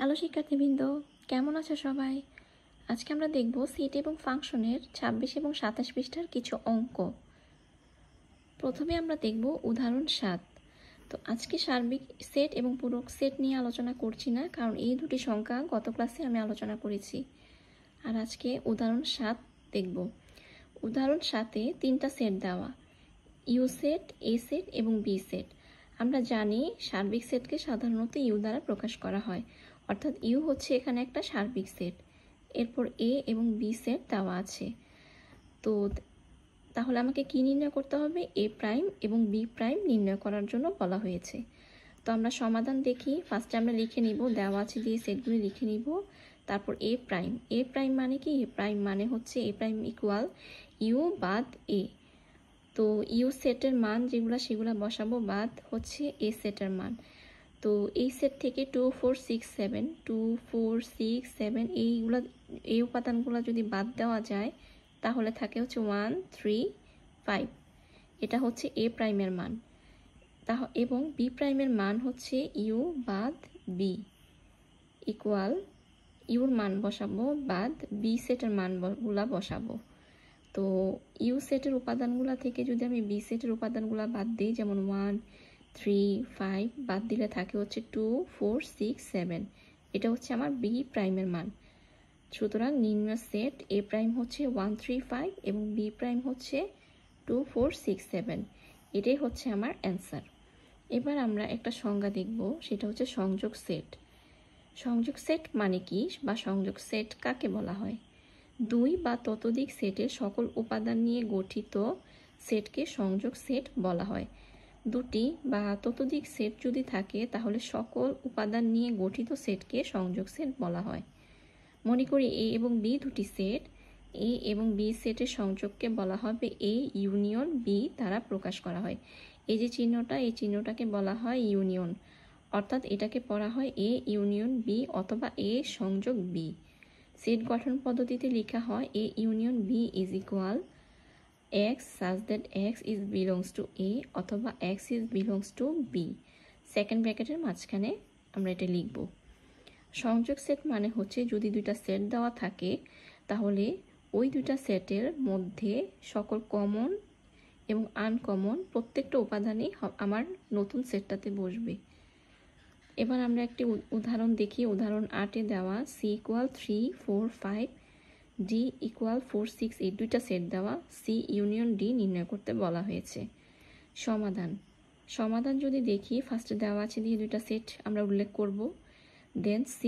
Hello শিক্ষার্থীবৃন্দ, কেমন আছো সবাই? আজকে আমরা দেখব সেট এবং ফাংশনের 26 এবং 27 পৃষ্ঠার কিছু অঙ্ক। প্রথমে আমরা দেখব উদাহরণ 7। তো আজকে সার্বিক সেট এবং পূরক সেট নিয়ে আলোচনা করছি না, কারণ এই দুটি সংখ্যা গত ক্লাসে আমি আলোচনা করেছি। আর আজকে উদাহরণ 7 দেখব। উদাহরণ 7-এ 3টা সেট দেওয়া, ইউ সেট, এ সেট এবং বি সেট। আমরা জানি সার্বিক সেটকে সাধারণত ইউ দ্বারা প্রকাশ করা হয়, অর্থাৎ ইউ হচ্ছে এখানে একটা সার্বিক সেট। এরপর এ এবং বি সেট দেওয়া আছে। তো তাহলে আমাকে কি নির্ণয় করতে হবে? এ প্রাইম এবং বি প্রাইম নির্ণয় করার জন্য বলা হয়েছে। তো আমরা সমাধান দেখি। ফার্স্টে আমরা লিখে নিব, দেওয়া আছে দিয়ে সেটগুলি লিখে নিব। তারপর এ প্রাইম, এ প্রাইম মানে কি? এ প্রাইম মানে হচ্ছে এ প্রাইম ইকুয়াল ইউ বাদ এ। তো ইউ সেটের মান যেগুলো সেগুলো বসাবো, বাদ হচ্ছে এ সেটের মান। তো এই সেট থেকে 2 4 6 7 2 4 6 7 এই উপাদানগুলো যদি বাদ দেওয়া যায় তাহলে থাকে হচ্ছে 1 3 5। এটা হচ্ছে এ প্রাইমের মান। এবং বি প্রাইমের মান হচ্ছে ইউ বাদ বি ইকুয়াল ইউর মান বসাবো বাদ বি সেটের মানগুলা বসাবো। তো ইউ সেটের উপাদানগুলো থেকে যদি আমি বি সেটের উপাদানগুলো বাদ দিই, যেমন 1 3 5 বাদ দিলে থাকে হচ্ছে 2 4 6 7। এটা হচ্ছে আমার বি প্রাইমের মান। সুতরাং নির্ণয় সেট এ প্রাইম হচ্ছে 1 3 5 এবং বি প্রাইম হচ্ছে 2 4 6 7। এটাই হচ্ছে আমার অ্যান্সার। এবার আমরা একটা সংজ্ঞা দেখব, সেটা হচ্ছে সংযোগ সেট। সংযোগ সেট মানে কি, বা সংযোগ সেট কাকে বলা হয়? দুই বা ততোধিক সেটের সকল উপাদান নিয়ে গঠিত সেটকে সংযোগ সেট বলা হয়। দুটি বা ততোধিক সেট যদি থাকে তাহলে সকল উপাদান নিয়ে গঠিত সেটকে সংযোগ সেট বলা হয়। মনে করি এ এবং বি দুটি সেট, এ এবং বি সেটের সংযোগকে বলা হবে এ ইউনিয়ন বি দ্বারা প্রকাশ করা হয়। এই যে চিহ্নটা, এই চিহ্নটাকে বলা হয় ইউনিয়ন, অর্থাৎ এটাকে পড়া হয় এ ইউনিয়ন বি অথবা এ সংযোগ বি। সেট গঠন পদ্ধতিতে লেখা হয় A union B is equal x such that x is belongs to a অথবা x is belongs to b। Second ব্র্যাকেটের মাঝখানে আমরা এটা লিখব। সংযোগ সেট মানে হচ্ছে যদি দুইটা সেট দেওয়া থাকে তাহলে ওই দুইটা সেটের মধ্যে সকল কমন এবং আনকমন প্রত্যেকটা উপাদানই আমার নতুন সেটটাতে বসবে। এবার আমরা একটি উদাহরণ দেখি। উদাহরণ 8-এ দেওয়া সি ইকুয়াল 3 4 5 ডি ইকুয়াল 4 6 8 দুইটা সেট দেওয়া, সি ইউনিয়ন ডি নির্ণয় করতে বলা হয়েছে। সমাধান যদি দেখি, ফার্স্টে দেওয়া আছে দিয়ে দুইটা সেট আমরা উল্লেখ করব, দেন সি